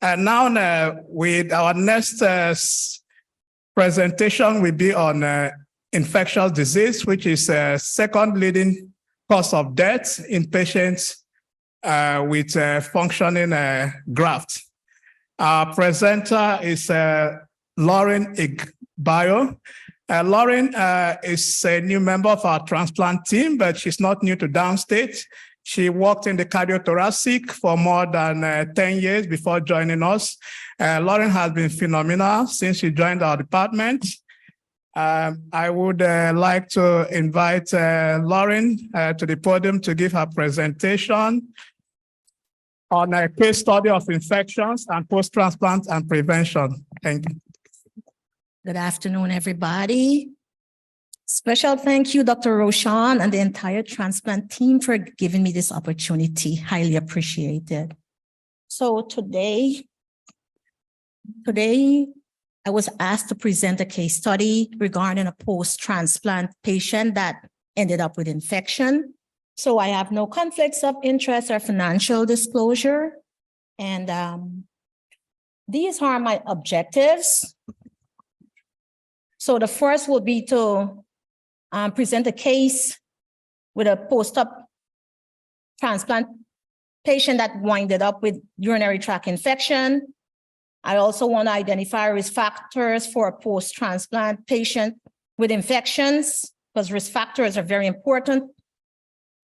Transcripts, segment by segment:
And now with our next presentation will be on infectious disease, which is second leading cause of death in patients with functioning graft. Our presenter is Lauren Igbayo. Lauren is a new member of our transplant team, but she's not new to Downstate. She worked in the cardiothoracic for more than 10 years before joining us. Lauren has been phenomenal since she joined our department. I would like to invite Lauren to the podium to give her presentation on a case study of infections and post-transplant and prevention. Thank you. Good afternoon, everybody. Special thank you, Dr. Roshan and the entire transplant team for giving me this opportunity. Highly appreciated. So today I was asked to present a case study regarding a post-transplant patient that ended up with infection. So I have no conflicts of interest or financial disclosure. And these are my objectives. So the first will be to present a case with a post-op transplant patient that winded up with urinary tract infection. I also want to identify risk factors for a post-transplant patient with infections, because risk factors are very important.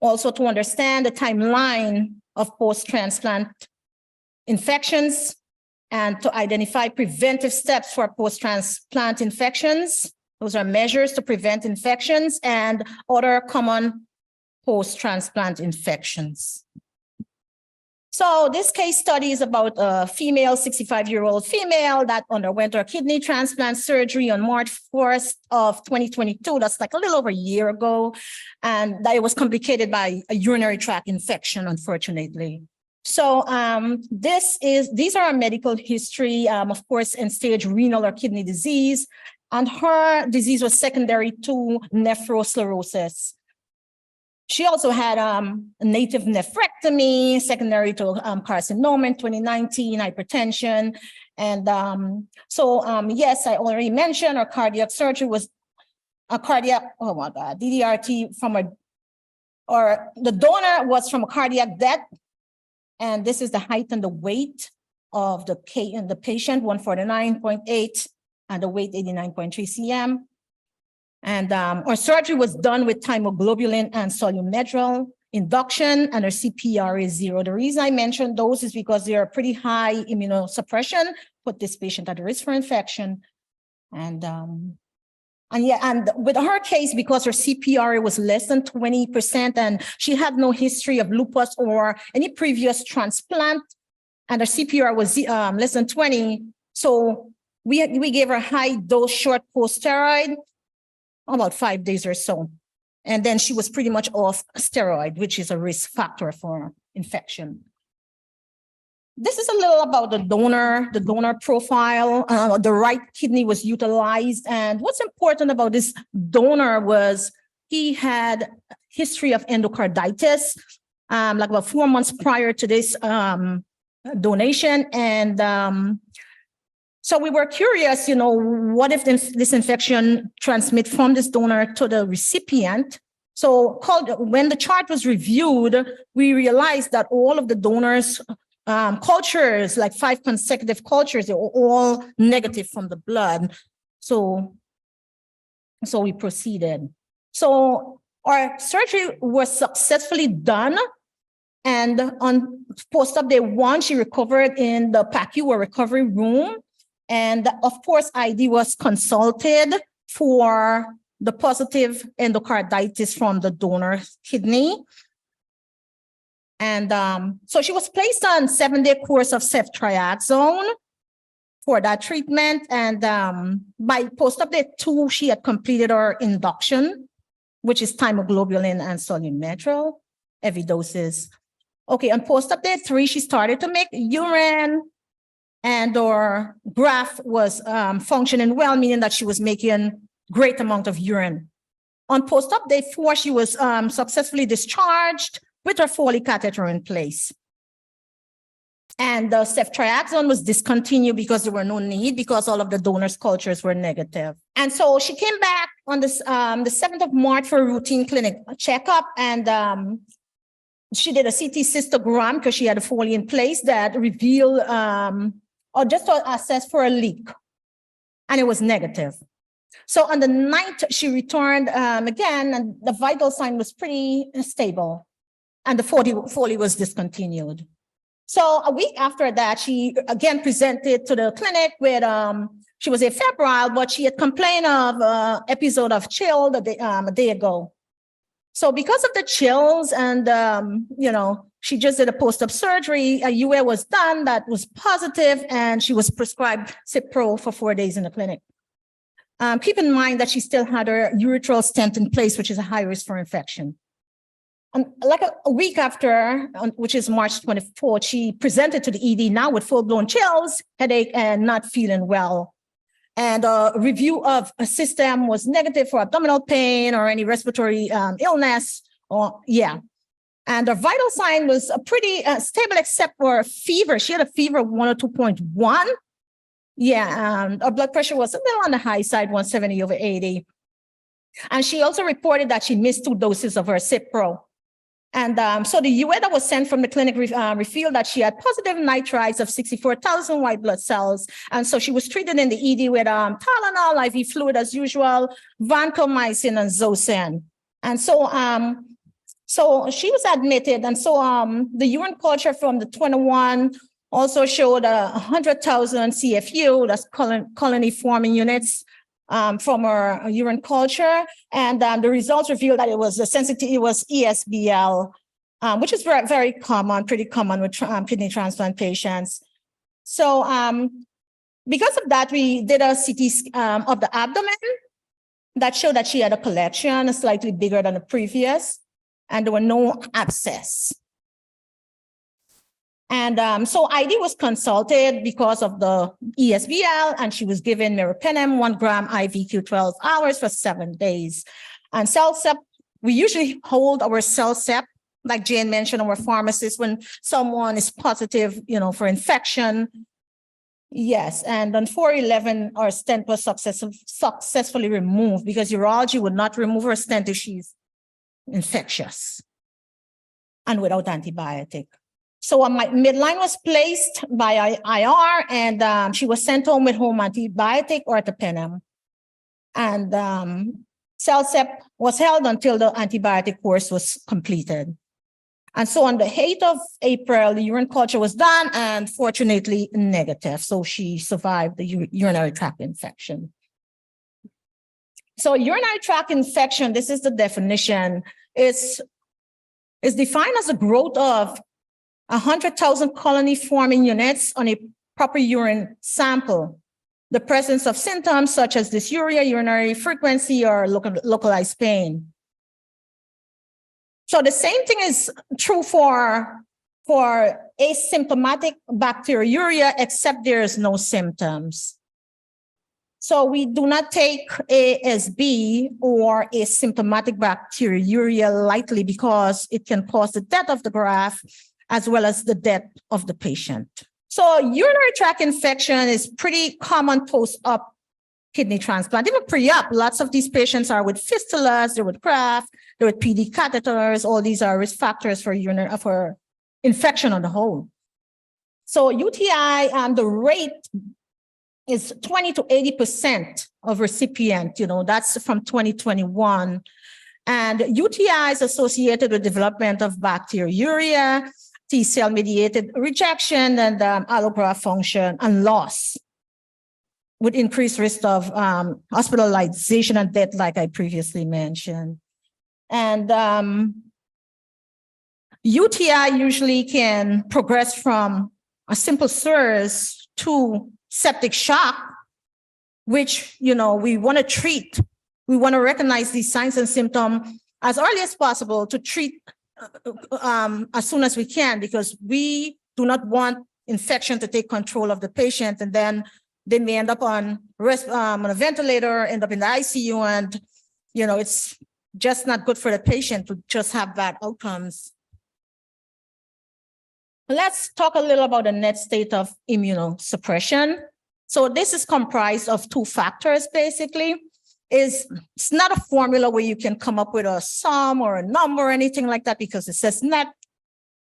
Also to understand the timeline of post-transplant infections and to identify preventive steps for post-transplant infections. Those are measures to prevent infections and other common post-transplant infections. So this case study is about a female, 65-year-old female that underwent her kidney transplant surgery on March 4th of 2022. That's like a little over a year ago. And that it was complicated by a urinary tract infection, unfortunately. So these are our medical history, of course, end-stage renal or kidney disease. And her disease was secondary to nephrosclerosis. She also had a native nephrectomy, secondary to carcinoma in 2019, hypertension. And yes, I already mentioned her cardiac surgery was a cardiac, oh my God, DDRT from the donor was from a cardiac death. And this is the height and the weight of the patient, 149.8. And the weight 89.3 cm. And our surgery was done with thymoglobulin and solumedrol induction, and our CPR is 0. The reason I mentioned those is because they are pretty high immunosuppression, put this patient at risk for infection. And with her case, because her CPR was less than 20%, and she had no history of lupus or any previous transplant, and her CPR was less than 20. So we gave her high dose short post steroid, about 5 days or so. And then she was pretty much off steroid, which is a risk factor for infection. This is a little about the donor profile. The right kidney was utilized. And what's important about this donor was he had history of endocarditis, like about 4 months prior to this donation. And so we were curious, what if this infection transmit from this donor to the recipient? So when the chart was reviewed, we realized that all of the donors' cultures, like 5 consecutive cultures, they were all negative from the blood. So we proceeded. So our surgery was successfully done. And on post-op day 1, she recovered in the PACU or recovery room. And of course, ID was consulted for the positive endocarditis from the donor kidney. And so she was placed on 7-day course of ceftriaxone for that treatment. And by post-op day 2, she had completed her induction, which is thymoglobulin and solumedrol, every doses. Okay, on post-op day 3, she started to make urine, and her graft was functioning well, meaning that she was making great amount of urine. On post-op day 4, she was successfully discharged with her Foley catheter in place. And the ceftriaxone was discontinued because there were no need, because all of the donors' cultures were negative. And so she came back on this, the 7th of March for a routine clinic checkup. And she did a CT cystogram because she had a Foley in place that revealed, or just to assess for a leak. And it was negative. So on the 9th, she returned again, and the vital sign was pretty stable. And the Foley was discontinued. So a week after that, she again presented to the clinic with, she was afebrile, but she had complained of episode of chill a day ago. So because of the chills and, she just did a post-op surgery, a UA was done that was positive, and she was prescribed Cipro for 4 days in the clinic. Keep in mind that she still had her urethral stent in place, which is a high risk for infection. And like a week after, which is March 24th, she presented to the ED now with full-blown chills, headache, and not feeling well. And a review of a system was negative for abdominal pain or any respiratory illness. And her vital sign was pretty stable except for fever. She had a fever of 102.1. Her blood pressure was a little on the high side, 170/80. And she also reported that she missed 2 doses of her Cipro. And so the UA that was sent from the clinic revealed that she had positive nitrites of 64,000 white blood cells. And so she was treated in the ED with Tylenol, IV fluid as usual, vancomycin, and Zosyn. And so she was admitted. And so the urine culture from the 21 also showed 100,000 CFU, that's colony forming units, from her urine culture. And the results revealed that it was it was ESBL, which is very, very common, pretty common with kidney transplant patients. So because of that, we did a CT of the abdomen that showed that she had a collection, slightly bigger than the previous, and there were no abscess. And so ID was consulted because of the ESBL, and she was given meropenem, 1 gram IV Q12 hours for 7 days. And CellCep, we usually hold our CellCep, like Jane mentioned, our pharmacist, when someone is positive, for infection. Yes, and on 4/11, our stent was successfully removed because urology would not remove her stent if she's infectious and without antibiotic. So my midline was placed by IR, and she was sent home with home antibiotic or ertapenem. And CellCep was held until the antibiotic course was completed. And so on the 8th of April, the urine culture was done, and fortunately negative. So she survived the urinary tract infection. So urinary tract infection, this is the definition, is defined as a growth of 100,000 colony forming units on a proper urine sample. The presence of symptoms such as dysuria, urinary frequency, or localized pain. So the same thing is true for asymptomatic bacteriuria, except there is no symptoms. So we do not take ASB or asymptomatic bacteriuria lightly because it can cause the death of the graft as well as the death of the patient. So urinary tract infection is pretty common post-op kidney transplant. Even pre-op, lots of these patients are with fistulas, they're with graft, they're with PD catheters. All these are risk factors for infection on the whole. So UTI, the rate is 20 to 80% of recipient, that's from 2021. And UTI is associated with development of bacteriuria, T-cell mediated rejection, and allograft function and loss, with increased risk of hospitalization and death, like I previously mentioned. And UTI usually can progress from a simple SIRS to septic shock, which, we want to treat. We want to recognize these signs and symptoms as early as possible to treat as soon as we can, because we do not want infection to take control of the patient, and then they may end up on a ventilator, end up in the ICU, and it's just not good for the patient to just have bad outcomes. let's talk a little about the net state of immunosuppression. So this is comprised of two factors, basically. It's not a formula where you can come up with a sum or a number or anything like that, because it says net.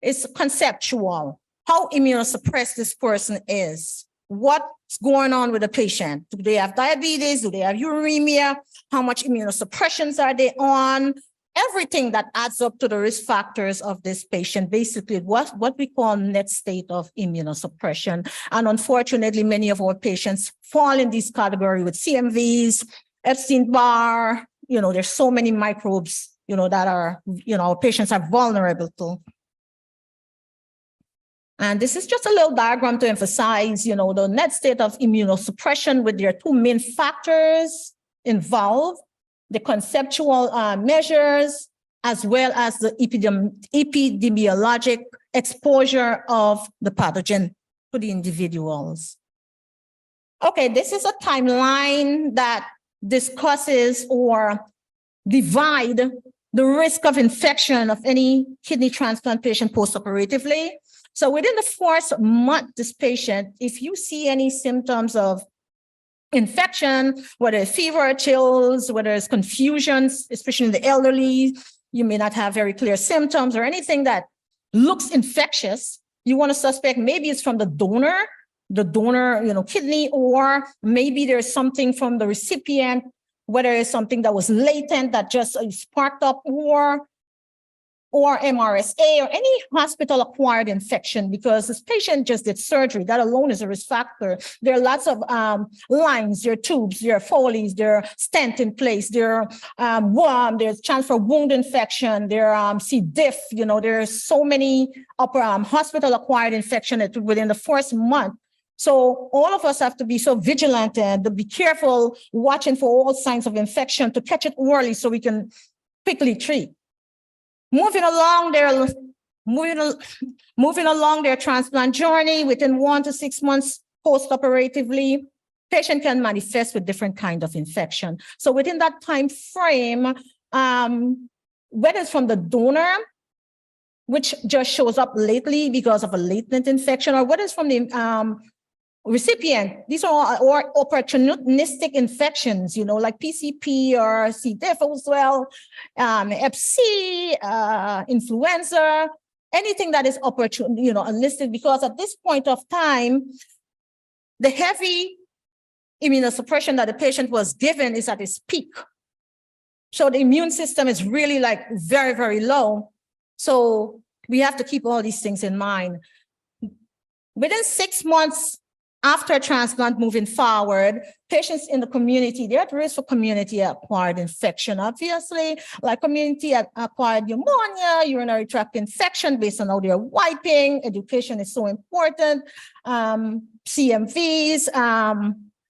It's conceptual. How immunosuppressed this person is. What's going on with the patient? Do they have diabetes? Do they have uremia? How much immunosuppressions are they on? Everything that adds up to the risk factors of this patient, basically what we call net state of immunosuppression. And unfortunately, many of our patients fall in this category with CMVs, Epstein-Barr. There's so many microbes, that are, our patients are vulnerable to. And this is just a little diagram to emphasize, the net state of immunosuppression with their two main factors involved, the conceptual measures, as well as the epidemiologic exposure of the pathogen to the individuals. Okay, this is a timeline that discusses or divide the risk of infection of any kidney transplant patient postoperatively. So within the first month, this patient, if you see any symptoms of infection, whether it's fever, chills, whether it's confusions, especially in the elderly, you may not have very clear symptoms or anything that looks infectious, you want to suspect maybe it's from the donor, kidney, or maybe there's something from the recipient, whether it's something that was latent that just sparked up, or MRSA or any hospital-acquired infection, because this patient just did surgery. That alone is a risk factor. There are lots of lines, there are tubes, there are Foleys, there are stent in place, there are there's chance for wound infection, there are C. diff, there are so many hospital-acquired infection within the first month. So all of us have to be so vigilant and to be careful, watching for all signs of infection to catch it early so we can quickly treat. Moving along their transplant journey, within 1 to 6 months post-operatively, patient can manifest with different kind of infection. So within that time frame, whether it's from the donor, which just shows up lately because of a latent infection, or whether it's from the recipient, these are or opportunistic infections, like PCP or C. diff as well, Hep C, influenza, anything that is unlisted, because at this point of time, the heavy immunosuppression that the patient was given is at its peak. So the immune system is really very, very low. So we have to keep all these things in mind. Within 6 months after transplant, moving forward, patients in the community, they're at risk for community-acquired infection, obviously, like community-acquired pneumonia, urinary tract infection based on how they're wiping. Education is so important. CMVs,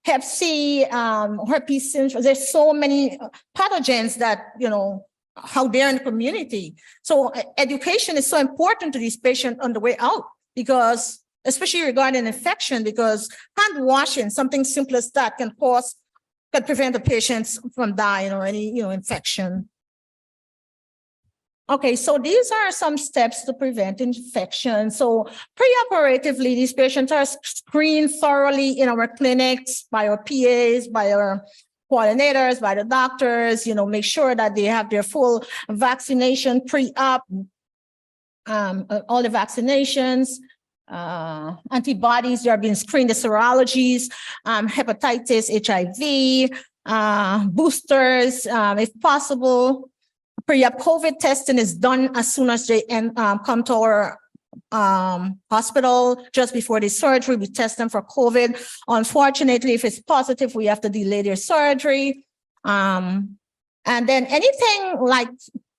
Hep C, herpes syndrome. There's so many pathogens that, how they're in the community. So education is so important to these patients on the way out, because especially regarding infection, because hand washing, something simple as that, can prevent the patients from dying or any, infection. Okay, so these are some steps to prevent infection. So preoperatively, these patients are screened thoroughly in our clinics by our PAs, by our coordinators, by the doctors, make sure that they have their full vaccination pre-op, all the vaccinations. Antibodies, they are being screened, the serologies, hepatitis, HIV, boosters, if possible. Pre-op COVID testing is done as soon as they come to our hospital. Just before the surgery, we test them for COVID. Unfortunately, if it's positive, we have to delay their surgery. And then anything like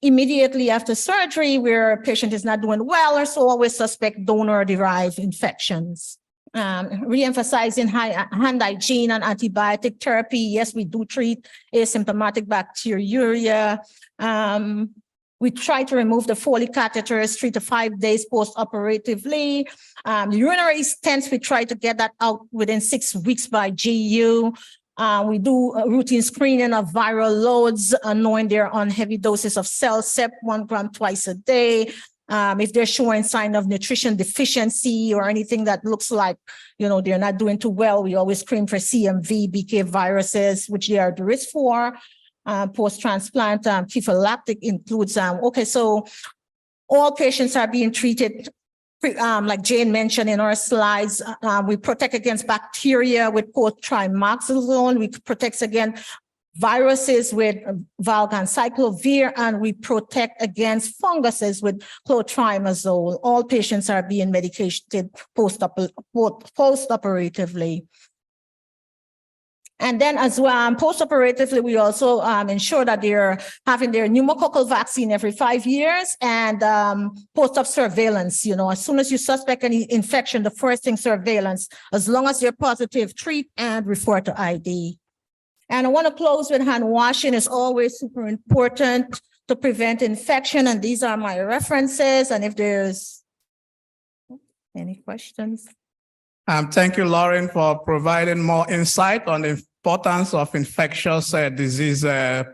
immediately after surgery where a patient is not doing well, or so, always suspect donor-derived infections. Re-emphasizing hand hygiene and antibiotic therapy. Yes, we do treat asymptomatic bacteriuria. We try to remove the Foley catheters 3 to 5 days post-operatively. Urinary stents, we try to get that out within 6 weeks by GU. We do a routine screening of viral loads, knowing they're on heavy doses of CellCept, 1 gram twice a day. If they're showing sign of nutrition deficiency or anything that looks like, they're not doing too well, we always screen for CMV, BK viruses, which they are at risk for. Post-transplant prophylactic includes, so all patients are being treated, like Jane mentioned in our slides. We protect against bacteria with post-trimoxazole. We protect against viruses with valganciclovir, and we protect against funguses with clotrimazole. All patients are being medicated post-operatively. And then as well, post-operatively, we also ensure that they're having their pneumococcal vaccine every 5 years, and post-op surveillance. As soon as you suspect any infection, the first thing, surveillance. As long as you're positive, treat and refer to ID. And I want to close with hand washing is always super important to prevent infection. And these are my references. And if there's any questions. Thank you, Lauren, for providing more insight on the importance of infectious disease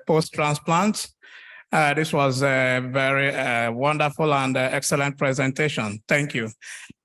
post-transplant. This was a very wonderful and excellent presentation. Thank you.